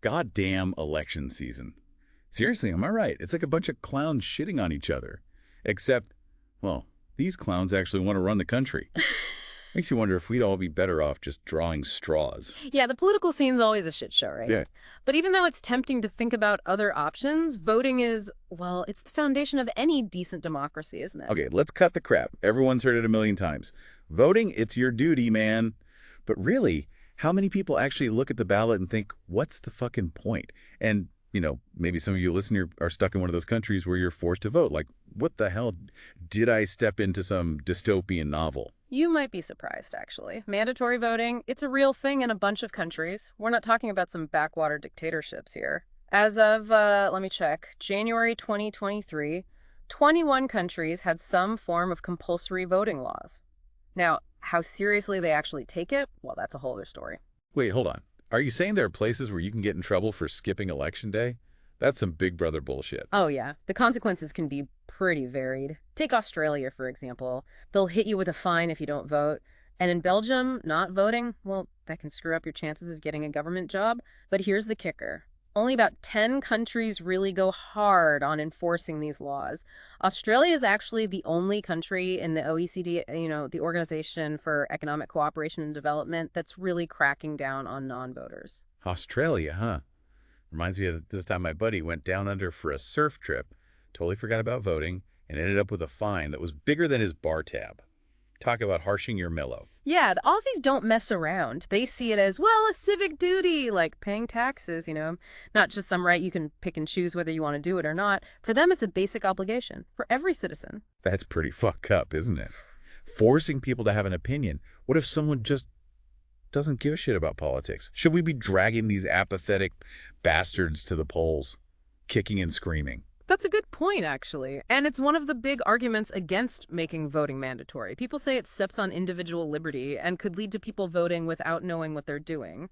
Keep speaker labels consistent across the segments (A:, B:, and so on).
A: Goddamn election season. Seriously, am I right? It's like a bunch of clowns shitting on each other. Except, well, these clowns actually want to run the country. Makes you wonder if we'd all be better off just drawing straws.
B: Yeah, the political scene's always a shit show, right?
A: Yeah.
B: But even though it's tempting to think about other options, voting is, well, it's the foundation of any decent democracy, isn't it?
A: Okay, let's cut the crap. Everyone's heard it a million times. Voting, it's your duty, man. But really, how many people actually look at the ballot and think, what's the fucking point? And, maybe some of you listening are stuck in one of those countries where you're forced to vote. Like, what the hell? Did I step into some dystopian novel?
B: You might be surprised, actually. Mandatory voting, it's a real thing in a bunch of countries. We're not talking about some backwater dictatorships here. As of, let me check, January 2023, 21 countries had some form of compulsory voting laws. Now, how seriously they actually take it, well, that's a whole other story.
A: Wait, hold on. Are you saying there are places where you can get in trouble for skipping election day? That's some Big Brother bullshit.
B: Oh, yeah. The consequences can be pretty varied. Take Australia, for example. They'll hit you with a fine if you don't vote. And in Belgium, not voting, well, that can screw up your chances of getting a government job. But here's the kicker. Only about 10 countries really go hard on enforcing these laws. Australia is actually the only country in the OECD, the Organization for Economic Cooperation and Development, that's really cracking down on non-voters.
A: Australia, huh? Reminds me of this time my buddy went down under for a surf trip, totally forgot about voting, and ended up with a fine that was bigger than his bar tab. Talk about harshing your mellow.
B: Yeah, the Aussies don't mess around. They see it as, well, a civic duty, like paying taxes, not just some right you can pick and choose whether you want to do it or not. For them, it's a basic obligation for every citizen.
A: That's pretty fucked up, isn't it? Forcing people to have an opinion. What if someone just doesn't give a shit about politics? Should we be dragging these apathetic bastards to the polls, kicking and screaming?
B: That's a good point, actually. And it's one of the big arguments against making voting mandatory. People say it steps on individual liberty and could lead to people voting without knowing what they're doing.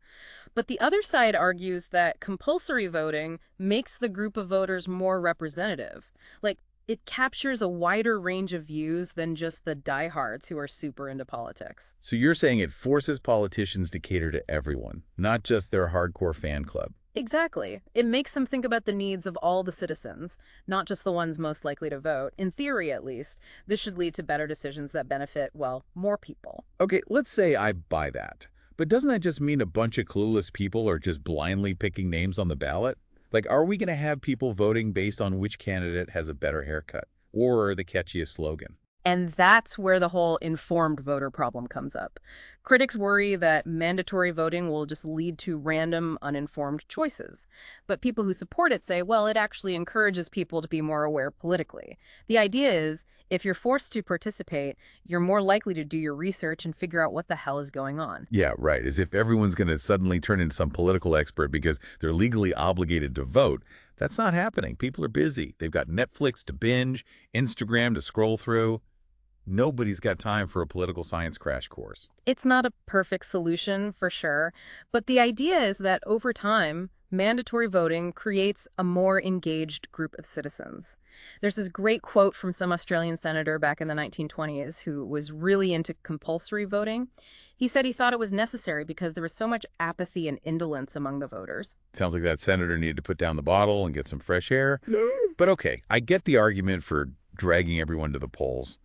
B: But the other side argues that compulsory voting makes the group of voters more representative. Like, it captures a wider range of views than just the diehards who are super into politics.
A: So you're saying it forces politicians to cater to everyone, not just their hardcore fan club.
B: Exactly. It makes them think about the needs of all the citizens, not just the ones most likely to vote. In theory, at least, this should lead to better decisions that benefit, well, more people.
A: Okay, let's say I buy that. But doesn't that just mean a bunch of clueless people are just blindly picking names on the ballot? Like, are we going to have people voting based on which candidate has a better haircut or the catchiest slogan?
B: And that's where the whole informed voter problem comes up. Critics worry that mandatory voting will just lead to random, uninformed choices. But people who support it say, well, it actually encourages people to be more aware politically. The idea is, if you're forced to participate, you're more likely to do your research and figure out what the hell is going on.
A: Yeah, right. As if everyone's going to suddenly turn into some political expert because they're legally obligated to vote. That's not happening. People are busy. They've got Netflix to binge, Instagram to scroll through. Nobody's got time for a political science crash course.
B: It's not a perfect solution, for sure, but the idea is that over time, mandatory voting creates a more engaged group of citizens. There's this great quote from some Australian senator back in the 1920s who was really into compulsory voting. He said he thought it was necessary because there was so much apathy and indolence among the voters.
A: Sounds like that senator needed to put down the bottle and get some fresh air. But okay, I get the argument for dragging everyone to the polls.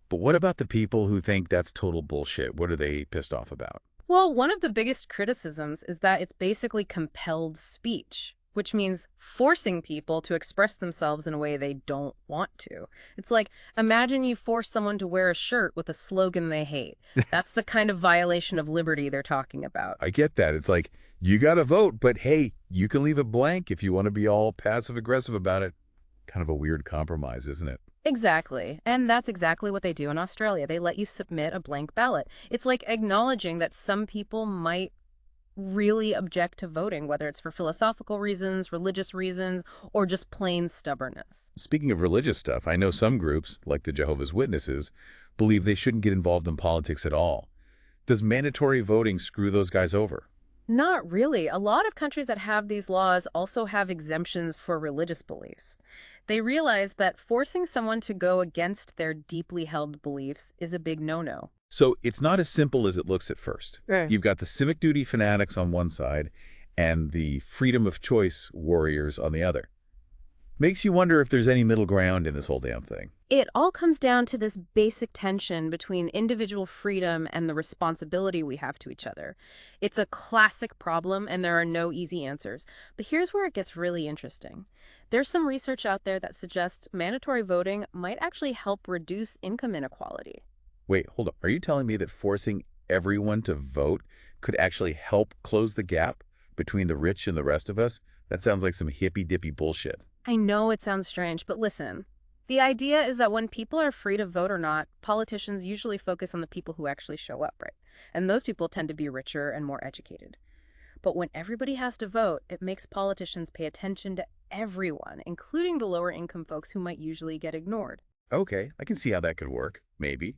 A: But what about the people who think that's total bullshit? What are they pissed off about?
B: Well, one of the biggest criticisms is that it's basically compelled speech, which means forcing people to express themselves in a way they don't want to. It's like, imagine you force someone to wear a shirt with a slogan they hate. That's the kind of violation of liberty they're talking about.
A: I get that. It's like, you got to vote, but hey, you can leave it blank if you want to be all passive-aggressive about it. Kind of a weird compromise, isn't it?
B: Exactly. And that's exactly what they do in Australia. They let you submit a blank ballot. It's like acknowledging that some people might really object to voting, whether it's for philosophical reasons, religious reasons, or just plain stubbornness.
A: Speaking of religious stuff, I know some groups, like the Jehovah's Witnesses, believe they shouldn't get involved in politics at all. Does mandatory voting screw those guys over?
B: Not really. A lot of countries that have these laws also have exemptions for religious beliefs. They realize that forcing someone to go against their deeply held beliefs is a big no-no.
A: So it's not as simple as it looks at first.
B: Right.
A: You've got the civic duty fanatics on one side, and the freedom of choice warriors on the other. Makes you wonder if there's any middle ground in this whole damn thing.
B: It all comes down to this basic tension between individual freedom and the responsibility we have to each other. It's a classic problem, and there are no easy answers. But here's where it gets really interesting. There's some research out there that suggests mandatory voting might actually help reduce income inequality.
A: Wait, hold up. Are you telling me that forcing everyone to vote could actually help close the gap between the rich and the rest of us? That sounds like some hippy-dippy bullshit.
B: I know it sounds strange, but listen. The idea is that when people are free to vote or not, politicians usually focus on the people who actually show up, right? And those people tend to be richer and more educated. But when everybody has to vote, it makes politicians pay attention to everyone, including the lower income folks who might usually get ignored.
A: Okay, I can see how that could work, maybe.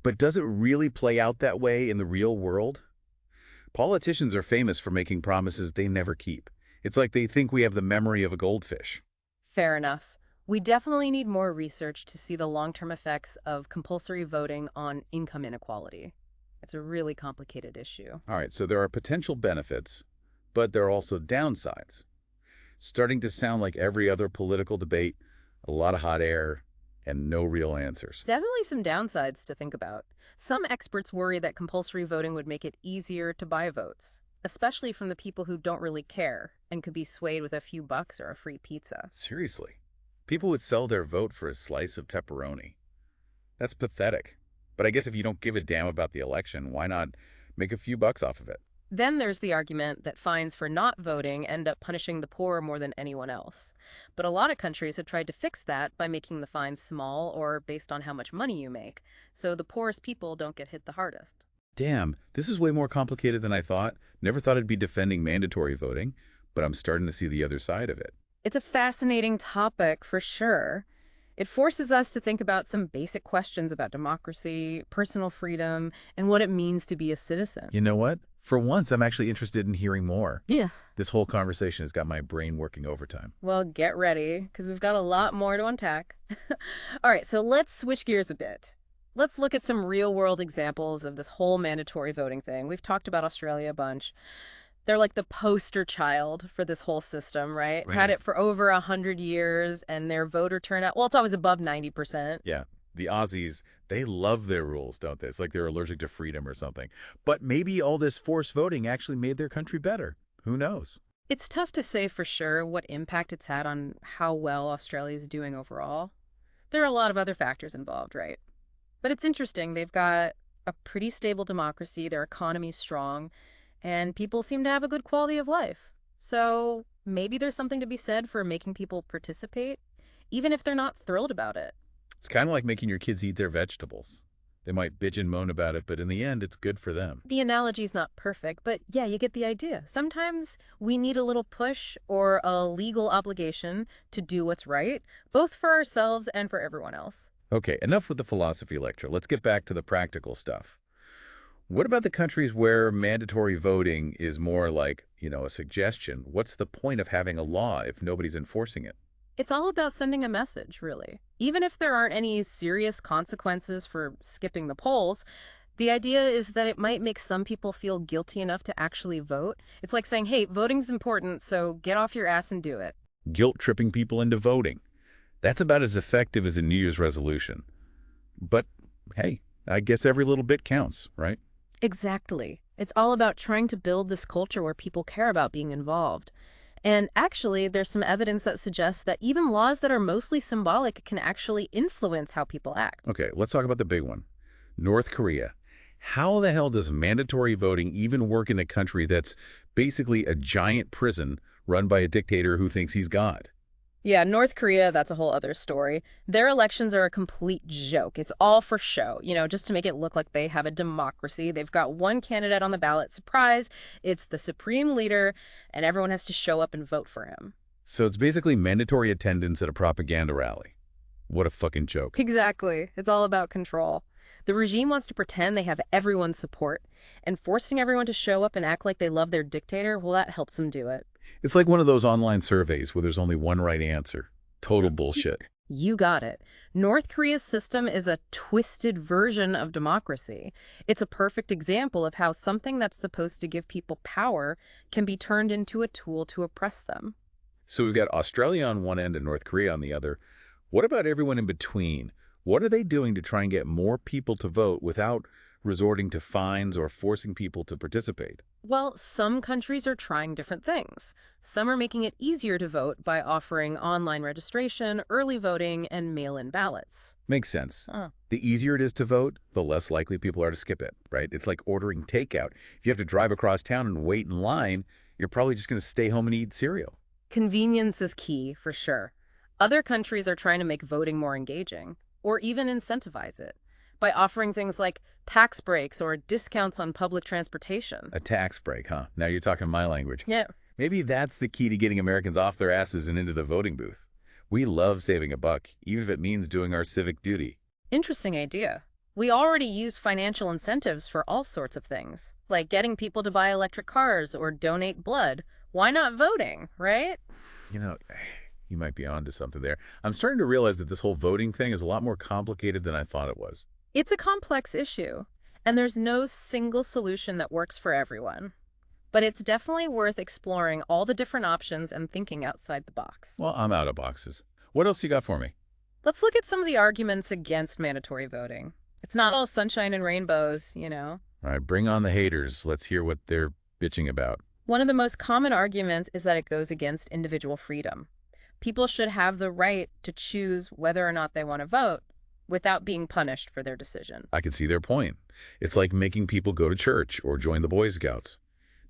A: But does it really play out that way in the real world? Politicians are famous for making promises they never keep. It's like they think we have the memory of a goldfish.
B: Fair enough. We definitely need more research to see the long-term effects of compulsory voting on income inequality. It's a really complicated issue.
A: All right, so there are potential benefits, but there are also downsides. Starting to sound like every other political debate, a lot of hot air, and no real answers.
B: Definitely some downsides to think about. Some experts worry that compulsory voting would make it easier to buy votes, especially from the people who don't really care and could be swayed with a few bucks or a free pizza.
A: Seriously. People would sell their vote for a slice of pepperoni. That's pathetic. But I guess if you don't give a damn about the election, why not make a few bucks off of it?
B: Then there's the argument that fines for not voting end up punishing the poor more than anyone else. But a lot of countries have tried to fix that by making the fines small or based on how much money you make, so the poorest people don't get hit the hardest.
A: Damn, this is way more complicated than I thought. Never thought I'd be defending mandatory voting, but I'm starting to see the other side of it.
B: It's a fascinating topic for sure. It forces us to think about some basic questions about democracy, personal freedom, and what it means to be a citizen.
A: You know what? For once, I'm actually interested in hearing more.
B: Yeah.
A: This whole conversation has got my brain working overtime.
B: Well, get ready, because we've got a lot more to unpack. All right, so let's switch gears a bit. Let's look at some real-world examples of this whole mandatory voting thing. We've talked about Australia a bunch. They're like the poster child for this whole system, right?
A: Right.
B: Had it for over 100 years, and their voter turnout, well, it's always above 90%.
A: Yeah, the Aussies, they love their rules, don't they? It's like they're allergic to freedom or something. But maybe all this forced voting actually made their country better. Who knows?
B: It's tough to say for sure what impact it's had on how well Australia's doing overall. There are a lot of other factors involved, right? But it's interesting. They've got a pretty stable democracy, their economy's strong, and people seem to have a good quality of life. So maybe there's something to be said for making people participate, even if they're not thrilled about it.
A: It's kind of like making your kids eat their vegetables. They might bitch and moan about it, but in the end, it's good for them.
B: The analogy's not perfect, but yeah, you get the idea. Sometimes we need a little push or a legal obligation to do what's right, both for ourselves and for everyone else.
A: Okay, enough with the philosophy lecture. Let's get back to the practical stuff. What about the countries where mandatory voting is more like, a suggestion? What's the point of having a law if nobody's enforcing it?
B: It's all about sending a message, really. Even if there aren't any serious consequences for skipping the polls, the idea is that it might make some people feel guilty enough to actually vote. It's like saying, hey, voting's important, so get off your ass and do it.
A: Guilt-tripping people into voting. That's about as effective as a New Year's resolution. But, hey, I guess every little bit counts, right?
B: Exactly. It's all about trying to build this culture where people care about being involved. And actually, there's some evidence that suggests that even laws that are mostly symbolic can actually influence how people act.
A: Okay, let's talk about the big one. North Korea. How the hell does mandatory voting even work in a country that's basically a giant prison run by a dictator who thinks he's God?
B: Yeah, North Korea, that's a whole other story. Their elections are a complete joke. It's all for show, just to make it look like they have a democracy. They've got one candidate on the ballot, surprise, it's the supreme leader, and everyone has to show up and vote for him.
A: So it's basically mandatory attendance at a propaganda rally. What a fucking joke.
B: Exactly. It's all about control. The regime wants to pretend they have everyone's support, and forcing everyone to show up and act like they love their dictator, well, that helps them do it.
A: It's like one of those online surveys where there's only one right answer. Total bullshit.
B: You got it. North Korea's system is a twisted version of democracy. It's a perfect example of how something that's supposed to give people power can be turned into a tool to oppress them.
A: So we've got Australia on one end and North Korea on the other. What about everyone in between? What are they doing to try and get more people to vote without resorting to fines or forcing people to participate?
B: Well, some countries are trying different things. Some are making it easier to vote by offering online registration, early voting, and mail-in ballots.
A: Makes sense.
B: Huh.
A: The easier it is to vote, the less likely people are to skip it, right? It's like ordering takeout. If you have to drive across town and wait in line, you're probably just going to stay home and eat cereal.
B: Convenience is key, for sure. Other countries are trying to make voting more engaging, or even incentivize it, by offering things like tax breaks or discounts on public transportation.
A: A tax break, huh? Now you're talking my language.
B: Yeah,
A: Maybe that's the key to getting Americans off their asses and into the voting booth. We love saving a buck, even if it means doing our civic duty.
B: interesting idea. We already use financial incentives for all sorts of things, like getting people to buy electric cars or donate blood. Why not voting, right?
A: You know, you might be onto something there. I'm starting to realize that this whole voting thing is a lot more complicated than I thought it was.
B: It's a complex issue, and there's no single solution that works for everyone. But it's definitely worth exploring all the different options and thinking outside the box.
A: Well, I'm out of boxes. What else you got for me?
B: Let's look at some of the arguments against mandatory voting. It's not all sunshine and rainbows, you know.
A: All right, bring on the haters. Let's hear what they're bitching about.
B: One of the most common arguments is that it goes against individual freedom. People should have the right to choose whether or not they want to vote without being punished for their decision.
A: I can see their point. It's like making people go to church or join the Boy Scouts.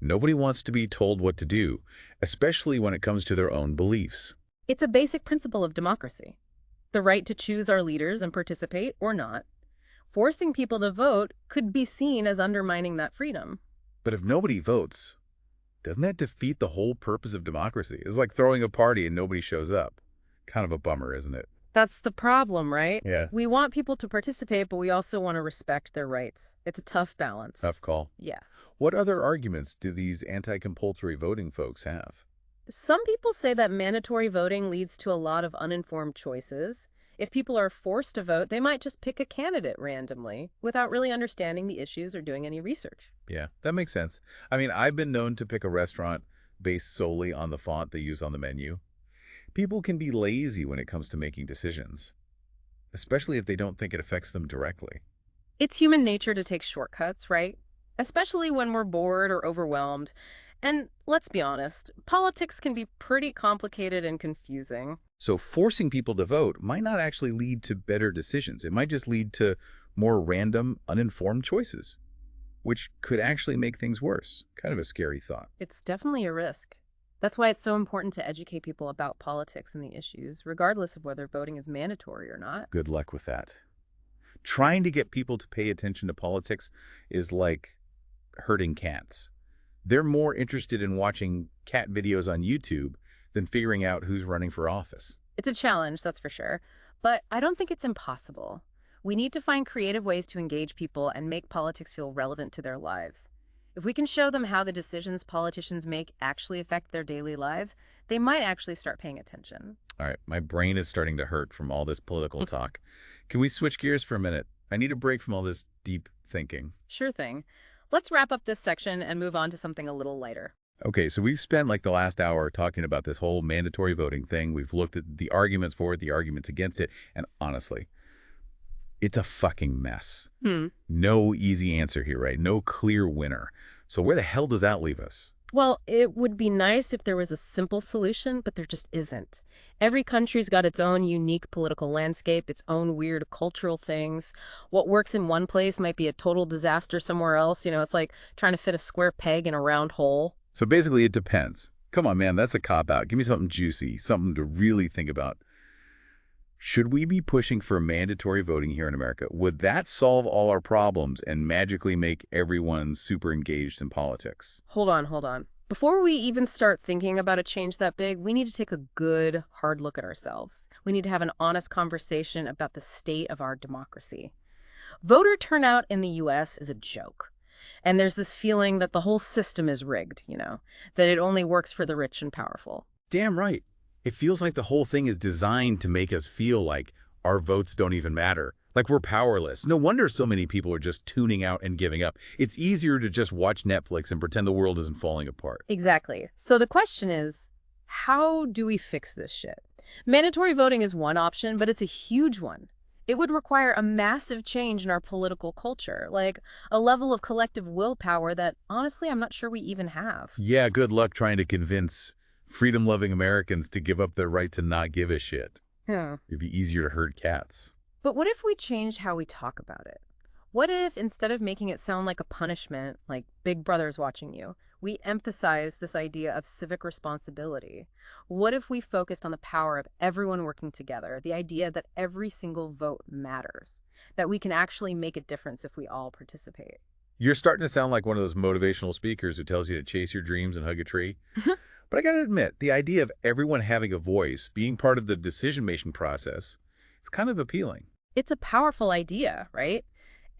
A: Nobody wants to be told what to do, especially when it comes to their own beliefs.
B: It's a basic principle of democracy. The right to choose our leaders and participate or not. Forcing people to vote could be seen as undermining that freedom.
A: But if nobody votes, doesn't that defeat the whole purpose of democracy? It's like throwing a party and nobody shows up. Kind of a bummer, isn't it?
B: That's the problem, right?
A: Yeah.
B: We want people to participate, but we also want to respect their rights. It's a tough balance.
A: Tough call.
B: Yeah.
A: What other arguments do these anti-compulsory voting folks have?
B: Some people say that mandatory voting leads to a lot of uninformed choices. If people are forced to vote, they might just pick a candidate randomly without really understanding the issues or doing any research.
A: Yeah, that makes sense. I mean, I've been known to pick a restaurant based solely on the font they use on the menu. People can be lazy when it comes to making decisions, especially if they don't think it affects them directly.
B: It's human nature to take shortcuts, right? Especially when we're bored or overwhelmed. And let's be honest, politics can be pretty complicated and confusing.
A: So forcing people to vote might not actually lead to better decisions. It might just lead to more random, uninformed choices, which could actually make things worse. Kind of a scary thought.
B: It's definitely a risk. That's why it's so important to educate people about politics and the issues, regardless of whether voting is mandatory or not.
A: Good luck with that. Trying to get people to pay attention to politics is like herding cats. They're more interested in watching cat videos on YouTube than figuring out who's running for office.
B: It's a challenge, that's for sure. But I don't think it's impossible. We need to find creative ways to engage people and make politics feel relevant to their lives. If we can show them how the decisions politicians make actually affect their daily lives, they might actually start paying attention.
A: All right, my brain is starting to hurt from all this political talk. Can we switch gears for a minute? I need a break from all this deep thinking.
B: Sure thing. Let's wrap up this section and move on to something a little lighter.
A: Okay, so we've spent like the last hour talking about this whole mandatory voting thing. We've looked at the arguments for it, the arguments against it, and honestly, it's a fucking mess. No easy answer here, right? No clear winner. So where the hell does that leave us?
B: Well, it would be nice if there was a simple solution, but there just isn't. Every country's got its own unique political landscape, its own weird cultural things. What works in one place might be a total disaster somewhere else. You know, it's like trying to fit a square peg in a round hole.
A: So basically, it depends. Come on, man, that's a cop-out. Give me something juicy, something to really think about. Should we be pushing for mandatory voting here in America? Would that solve all our problems and magically make everyone super engaged in politics?
B: Hold on. Before we even start thinking about a change that big, we need to take a good, hard look at ourselves. We need to have an honest conversation about the state of our democracy. Voter turnout in the U.S. is a joke. And there's this feeling that the whole system is rigged, you know, that it only works for the rich and powerful.
A: Damn right. It feels like the whole thing is designed to make us feel like our votes don't even matter, like we're powerless. No wonder so many people are just tuning out and giving up. It's easier to just watch Netflix and pretend the world isn't falling apart.
B: Exactly. So the question is, how do we fix this shit? Mandatory voting is one option, but it's a huge one. It would require a massive change in our political culture, like a level of collective willpower that, honestly, I'm not sure we even have.
A: Yeah, good luck trying to convince freedom-loving Americans to give up their right to not give a shit.
B: Yeah.
A: It'd be easier to herd cats.
B: But what if we changed how we talk about it? What if, instead of making it sound like a punishment, like Big Brother's watching you, we emphasize this idea of civic responsibility? What if we focused on the power of everyone working together, the idea that every single vote matters, that we can actually make a difference if we all participate?
A: You're starting to sound like one of those motivational speakers who tells you to chase your dreams and hug a tree. But I gotta admit, the idea of everyone having a voice, being part of the decision-making process, it's kind of appealing.
B: It's a powerful idea, right?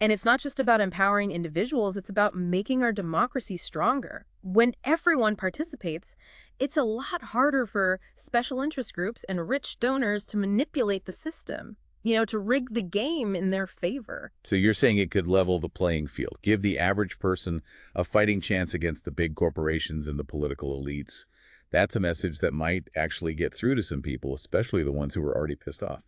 B: And it's not just about empowering individuals, it's about making our democracy stronger. When everyone participates, it's a lot harder for special interest groups and rich donors to manipulate the system, to rig the game in their favor.
A: So you're saying it could level the playing field, give the average person a fighting chance against the big corporations and the political elites. That's a message that might actually get through to some people, especially the ones who are already pissed off.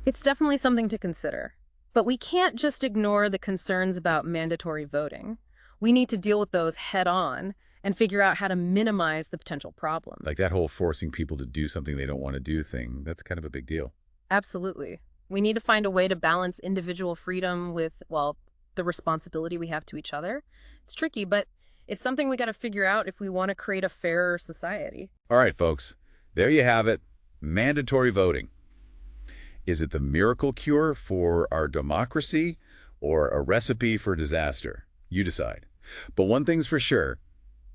B: It's definitely something to consider. But we can't just ignore the concerns about mandatory voting. We need to deal with those head on and figure out how to minimize the potential problem.
A: Like that whole forcing people to do something they don't want to do thing, that's kind of a big deal.
B: Absolutely. We need to find a way to balance individual freedom with, well, the responsibility we have to each other. It's tricky, but it's something we got to figure out if we want to create a fairer society.
A: All right, folks, there you have it. Mandatory voting. Is it the miracle cure for our democracy or a recipe for disaster? You decide. But one thing's for sure,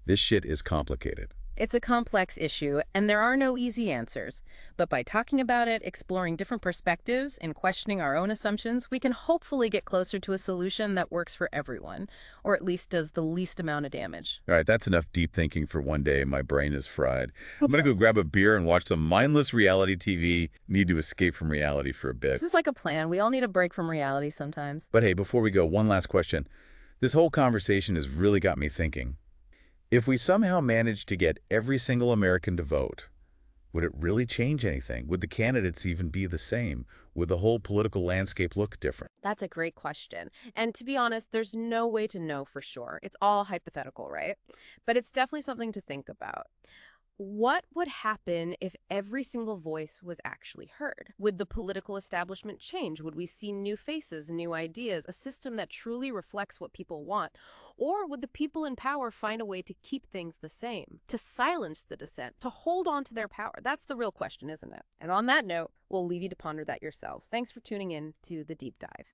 A: this shit is complicated.
B: It's a complex issue, and there are no easy answers. But by talking about it, exploring different perspectives, and questioning our own assumptions, we can hopefully get closer to a solution that works for everyone, or at least does the least amount of damage.
A: All right, that's enough deep thinking for one day. My brain is fried. I'm going to go grab a beer and watch some mindless reality TV. Need to escape from reality for a bit.
B: This is like a plan. We all need a break from reality sometimes.
A: But hey, before we go, one last question. This whole conversation has really got me thinking. If we somehow managed to get every single American to vote, would it really change anything? Would the candidates even be the same? Would the whole political landscape look different?
B: That's a great question. And to be honest, there's no way to know for sure. It's all hypothetical, right? But it's definitely something to think about. What would happen if every single voice was actually heard? Would the political establishment change? Would we see new faces, new ideas, a system that truly reflects what people want? Or would the people in power find a way to keep things the same, to silence the dissent, to hold on to their power? That's the real question, isn't it? And on that note, we'll leave you to ponder that yourselves. Thanks for tuning in to The Deep Dive.